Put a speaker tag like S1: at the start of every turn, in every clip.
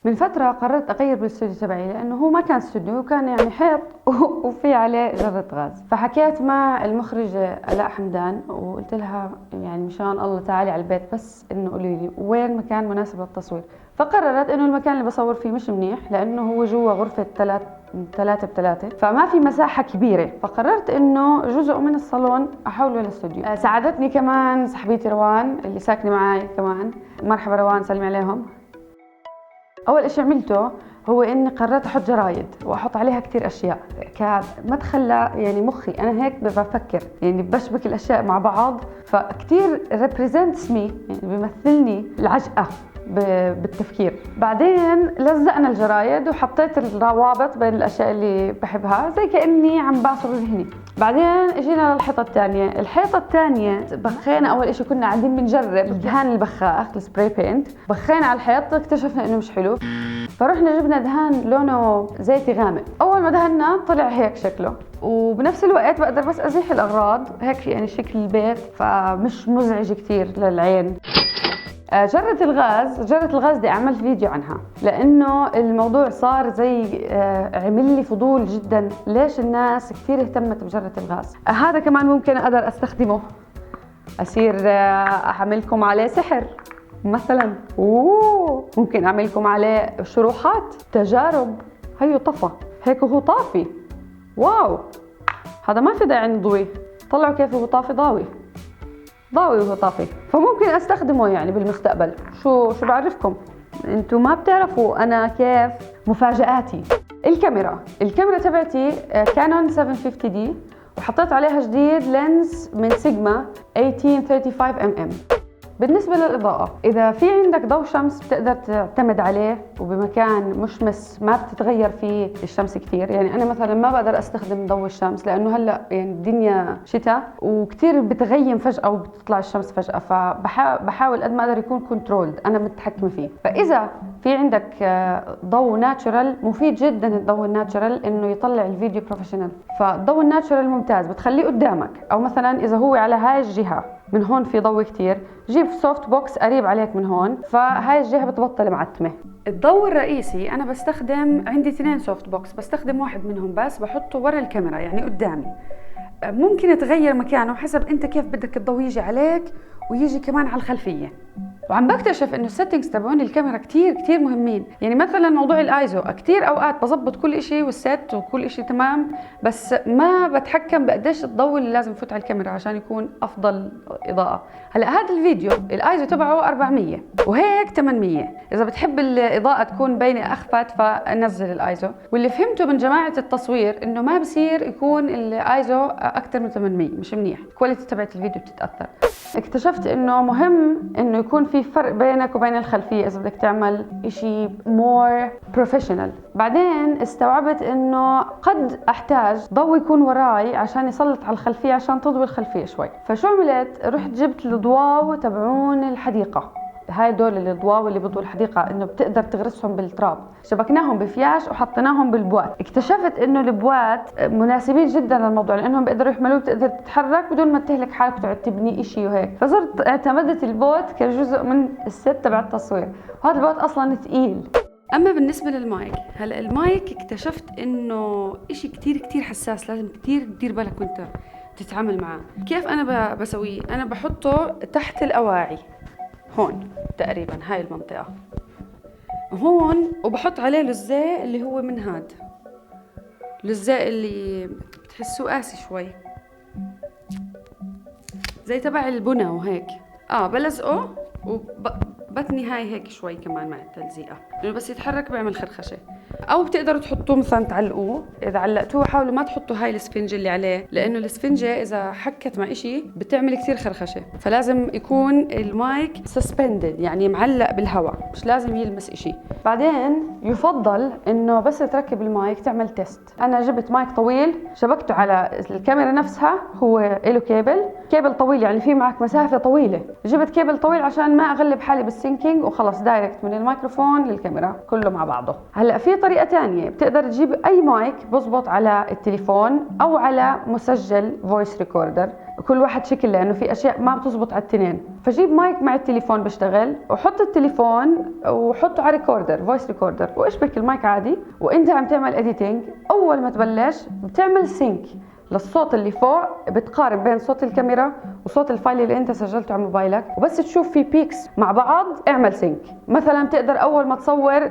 S1: من فترة قررت أغير بالاستوديو تبعي، لأنه هو ما كان استوديو، كان يعني حيط وفي عليه جرة غاز. فحكيت مع المخرجة آلاء حمدان وقلت لها يعني مشان الله تعالي على البيت بس إنه قولي لي وين مكان مناسب للتصوير. فقررت إنه المكان اللي بصور فيه مش منيح، لأنه هو جوا غرفة 3 ب3، فما في مساحة كبيرة. فقررت إنه جزء من الصالون أحوله لاستوديو. ساعدتني كمان صاحبتي روان اللي ساكنة معي كمان. مرحبا روان، سلمي عليهم. أول إشي عملته هو إني قررت أحط جرايد وأحط عليها كتير أشياء كمدخل يعني مخي أنا هيك بفكر، يعني بشبك الأشياء مع بعض، فكتير represents me، يعني بيمثلني العجقة بالتفكير. بعدين لزقنا الجرايد وحطيت الروابط بين الأشياء اللي بحبها زي كأني عم بعصر ذهني. بعدين اجينا للحيطة الثانية. الحيطة الثانية بخينا، أول إشي كنا قاعدين بنجرب دهان البخاخ السبراي بينت، بخينا على الحيط اكتشفنا إنه مش حلو، فرحنا جبنا دهان لونه زيتي غامق. أول ما دهنا طلع هيك شكله، وبنفس الوقت بقدر بس أزيح الأغراض هيك، يعني شكل البيت فمش مزعج كتير للعين. جرة الغاز دي أعمل فيديو عنها، لأنه الموضوع صار زي عمل لي فضول جدا ليش الناس كثير اهتمت بجرة الغاز. هذا كمان ممكن أقدر أستخدمه، أصير أعملكم عليه سحر مثلا. ممكن أعملكم عليه شروحات تجارب. هيو طفى هيك وهو طافي، واو، هذا ما في داعي نضوي. طلعوا كيف هو طافي، ضاوي وهو طافي. فممكن استخدمه يعني بالمستقبل. شو بعرفكم، انتوا ما بتعرفوا انا كيف مفاجآتي. الكاميرا تبعتي كانون 750 دي، وحطيت عليها جديد لينز من سيجما 1835 بالنسبة للإضاءة، إذا في عندك ضوء شمس بتقدر تعتمد عليه، وبمكان مشمس ما بتتغير فيه الشمس كثير. يعني أنا مثلا ما بقدر أستخدم ضوء الشمس لأنه هلأ يعني الدنيا شتاء وكثير بتغيم فجأة وبتطلع الشمس فجأة، فبحاول قد ما أقدر يكون كنترولد، أنا متحكمة فيه. فإذا في عندك ضوء ناتشورال، مفيد جدا الضوء الناتشورال إنه يطلع الفيديو بروفيشنال. فالضوء الناتشورال ممتاز، بتخليه قدامك، أو مثلا إذا هو على هاي الجهة من هون في ضوء كتير، جيب سوفت بوكس قريب عليك من هون، فهاي الجهة بتبطل معتمة. الضوء الرئيسي أنا بستخدم عندي 2 سوفت بوكس، بستخدم واحد منهم بس بحطه ورا الكاميرا يعني قدامي. ممكن تغير مكانه حسب انت كيف بدك الضوء يجي عليك ويجي كمان على الخلفية. وعم بكتشف انه السيتنجز تبعون الكاميرا كتير مهمين. يعني مثلا موضوع الايزو، كتير اوقات بظبط كل اشي والسيت وكل اشي تمام، بس ما بتحكم بقديش الضوء اللي لازم يفوت على الكاميرا عشان يكون افضل اضاءة. هلا هذا الفيديو الايزو تبعه 400 وهيك 800، اذا بتحب الاضاءة تكون باينة اخفت فنزل الايزو. واللي فهمته من جماعة التصوير انه ما بصير يكون الايزو اكثر من 800، مش منيح، الكواليتي تبعت الفيديو بتتاثر. اكتشفت انه مهم انه يكون في فرق بينك وبين الخلفية إذا بدك تعمل إشي more professional. بعدين استوعبت إنه قد أحتاج ضوء يكون وراي عشان يسلط على الخلفية عشان تضوي الخلفية شوي. فشو عملت؟ رحت جبت الضواو تبعون الحديقة. هاي دول الضواو اللي بضوا الحديقة إنه بتقدر تغرسهم بالتراب، شبكناهم بفياش وحطيناهم بالبوات. اكتشفت إنه البوات مناسبين جدا للموضوع لأنهم بيقدروا يحملوه، بتقدر تتحرك بدون ما تهلك حالك وتقعد تبني إشي وهيك. فصرت اعتمدت البوت كجزء من الست تبع التصوير، وهذا البوت أصلا ثقيل. أما بالنسبة للمايك، هلا المايك اكتشفت إنه إشي كتير حساس، لازم كتير تدير بالك وانت تتعامل معاه. كيف أنا بسويه؟ أنا بحطه تحت الأواعي هون تقريبا، هاي المنطقة هون، وبحط عليه لزاق اللي هو من هاد لزاق اللي بتحسوه قاسي شوي زي تبع البنا وهيك. بلزقه وبتني هاي هيك شوي كمان مع التلزيقة، لأنه بس يتحرك بيعمل خرخشة. أو بتقدروا تحطوه مثلا تعلقوه. إذا علقتوه حاولوا ما تحطوا هاي السفنجة اللي عليه، لأنه السفنجة إذا حكت مع إشي بتعمل كتير خرخشة. فلازم يكون المايك suspended يعني معلق بالهواء، مش لازم يلمس إشي. بعدين يفضل إنه بس تركب المايك تعمل تيست. أنا جبت مايك طويل شبكته على الكاميرا نفسها، هو له كيبل طويل، يعني في معك مسافة طويلة. جبت كيبل طويل عشان ما أغلب حالي بالسينكينج، وخلص دايركت من الميكروفون للكاميرا كله مع بعضه. هلا في طريقة طريقة تانية، بتقدر تجيب أي مايك بزبط على التليفون أو على مسجل فويس ريكوردر، كل واحد شكل لأنه في أشياء ما بتزبط على التنين. فجيب مايك مع التليفون بيشتغل، وحط التليفون وحطه على ريكوردر، فويس ريكوردر، واشبك المايك عادي. وانت عم تعمل اديتنج، أول ما تبلش بتعمل سينك للصوت اللي فوق، بتقارن بين صوت الكاميرا وصوت الفايل اللي انت سجلته على موبايلك، وبس تشوف في بيكس مع بعض اعمل سينك. مثلا بتقدر اول ما تصور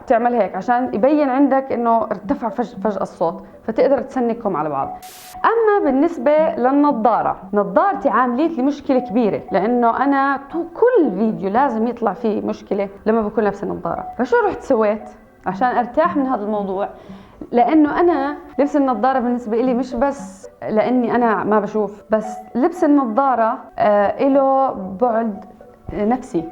S1: تعمل هيك عشان يبين عندك انه ارتفع فجأة الصوت، فتقدر تسنكهم على بعض. اما بالنسبة للنظارة، نظارتي عاملت لي مشكلة كبيرة، لانه انا كل فيديو لازم يطلع فيه مشكلة لما بكون لابسة نظارة. فشو رحت سويت عشان ارتاح من هذا الموضوع؟ لانه انا لبس النظارة بالنسبة لي مش بس لاني انا ما بشوف، بس لبس النظارة له بعد نفسي.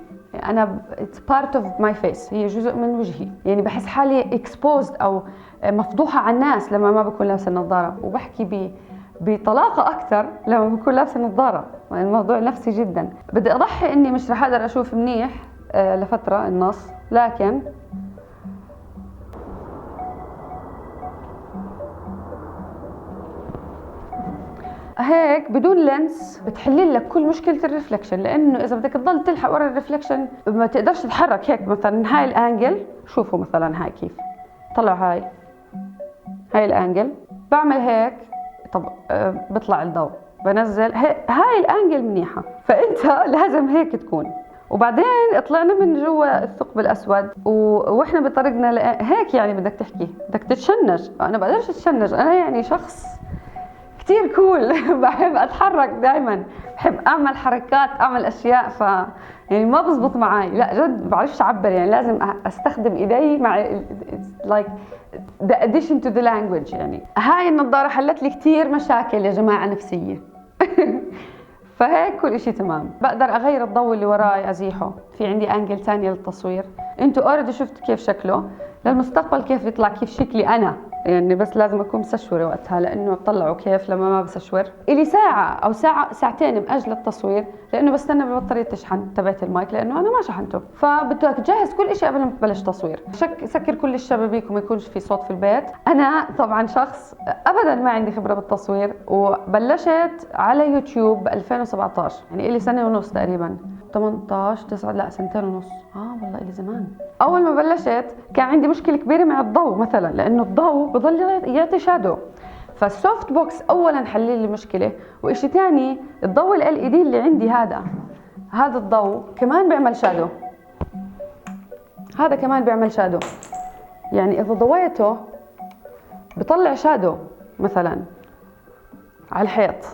S1: أنا it's part of my face، هي جزء من وجهي، يعني بحس حالي exposed أو مفضوحة على الناس لما ما بكون لابسة النظارة، وبحكي بطلاقة أكثر لما بكون لابسة النظارة. الموضوع نفسي جدا. بدي أضحي إني مش رح أقدر أشوف منيح لفترة النص، لكن هيك بدون لينس بتحلل لك كل مشكله الريفلكشن، لانه اذا بدك تضل تلحق ورا الريفلكشن ما تقدرش تتحرك. هيك مثلا هاي الانجل، شوفوا مثلا هاي كيف طلع، هاي الانجل، بعمل هيك طب بيطلع الضوء، بنزل هاي الانجل منيحه، فانت لازم هيك تكون. وبعدين طلعنا من جوا الثقب الاسود واحنا بطريقنا هيك، يعني بدك تحكي بدك تتشنج. انا بقدرش اتشنج، انا يعني شخص كتير كول بحب اتحرك دائما، بحب اعمل حركات، اعمل اشياء، يعني ما بزبط معي. لا جد بعرفش اعبر، يعني لازم استخدم ايدي مع like the addition to the language. يعني هاي النظارة حلت لي كتير مشاكل يا جماعة نفسية فهيك كل اشي تمام. بقدر اغير الضوء اللي وراي، ازيحه، في عندي انجل ثانية للتصوير. انتوا اوريدي شفتوا كيف شكله، للمستقبل كيف يطلع، كيف شكلي انا، يعني بس لازم اكون مسشوره وقتها، لانه بطلعوا كيف لما ما بسشور. الي ساعه او ساعتين مأجله التصوير، لانه بستنى بالبطاريه تشحن تبعت المايك، لانه انا ما شحنته. فبدك تجهز كل شيء قبل ما تبلش تصوير. سكر كل الشبابيك وما يكونش في صوت في البيت. انا طبعا شخص ابدا ما عندي خبره بالتصوير، وبلشت على يوتيوب ب 2017، يعني الي سنه ونص تقريبا، 18 9 لا سنتين ونص، والله إلي زمان. اول ما بلشت كان عندي مشكله كبيره مع الضوء مثلا، لانه الضوء بضل يعطي شادو. فالسوفت بوكس اولا حل لي المشكله، وإشي ثاني الضوء ال LED اللي عندي هذا الضوء كمان بيعمل شادو، هذا كمان بيعمل شادو، يعني اذا ضويته بطلع شادو مثلا على الحيط.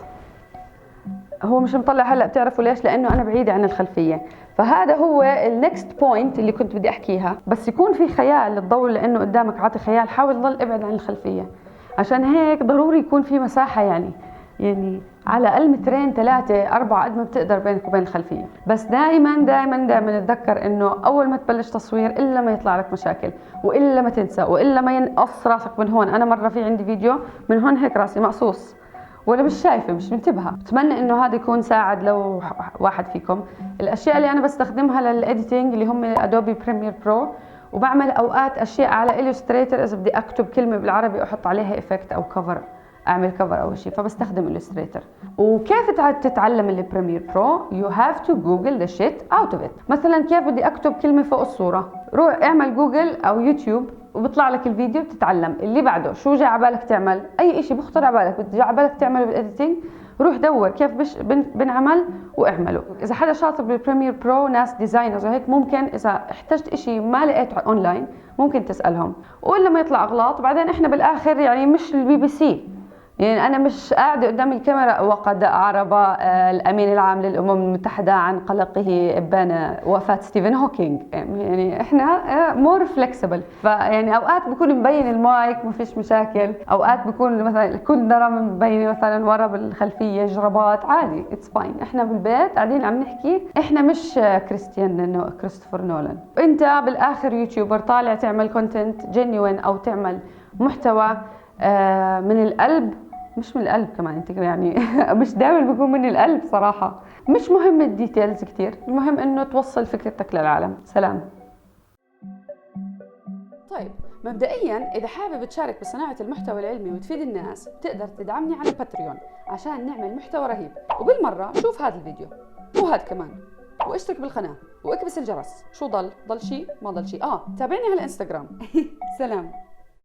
S1: هو مش مطلع هلا، بتعرفوا ليش؟ لانه انا بعيده عن الخلفيه. فهذا هو النكست بوينت اللي كنت بدي احكيها، بس يكون في خيال للضوء، لانه قدامك عاطي خيال، حاول تضل ابعد عن الخلفيه. عشان هيك ضروري يكون في مساحه، يعني على الاقل مترين 3 4 قد ما بتقدر بينك وبين الخلفيه. بس دائما دائما دائما تذكر انه اول ما تبلش تصوير الا ما يطلع لك مشاكل، والا ما تنسى، والا ما ينقص راسك من هون. انا مره في عندي فيديو من هون هيك راسي مقصوص ولا مش شايفه، مش منتبهه. بتمنى انه هذا يكون ساعد لو واحد فيكم. الاشياء اللي انا بستخدمها للاديتنج اللي هم ادوبي بريمير برو، وبعمل اوقات اشياء على الستريتر اذا بدي اكتب كلمه بالعربي احط عليها افكت او كفر، اعمل كفر او شيء، فبستخدم الستريتر. وكيف تتعلم البريمير برو؟ يو هاف تو جوجل ذا شيت اوت اوف ات. مثلا كيف بدي اكتب كلمه فوق الصوره، روح اعمل جوجل او يوتيوب وبيطلع لك الفيديو، بتتعلم. اللي بعده شو جاي على بالك تعمل، اي شيء بخطر على بالك جاي على بالك تعمله بالاديتنج، روح دور كيف بنعمل واعمله. اذا حدا شاطر بالبريمير برو، ناس ديزاينرز وهيك، ممكن اذا احتجت شيء ما لقيته اونلاين ممكن تسالهم، وإلا ما يطلع اغلاط. وبعدين احنا بالاخر يعني مش الBBC، يعني أنا مش قاعدة قدام الكاميرا. وقد أعرب الأمين العام للأمم المتحدة عن قلقه إبان وفاة ستيفن هوكينج. يعني إحنا مور فلكسبل، فيعني أوقات بكون مبين المايك ما فيش مشاكل، أوقات بكون مثلا كل درام مبين مثلا ورا بالخلفية جرابات، عادي اتس فاين. إحنا بالبيت قاعدين عم نحكي، إحنا مش كريستوفر نولان. أنت بالآخر يوتيوبر طالع تعمل كونتنت جينيوين أو تعمل محتوى من القلب، مش من القلب كمان انت، يعني مش دائما بيكون من القلب صراحة. مش مهم الديتيلز كتير، المهم انه توصل فكرتك للعالم. سلام. طيب مبدئيا إذا حابب تشارك بصناعة المحتوى العلمي وتفيد الناس، بتقدر تدعمني على باتريون عشان نعمل محتوى رهيب. وبالمرة شوف هذا الفيديو وهذا كمان، واشترك بالقناة واكبس الجرس. شو ضل شيء؟ ما ضل شيء. تابعني على الانستغرام. سلام.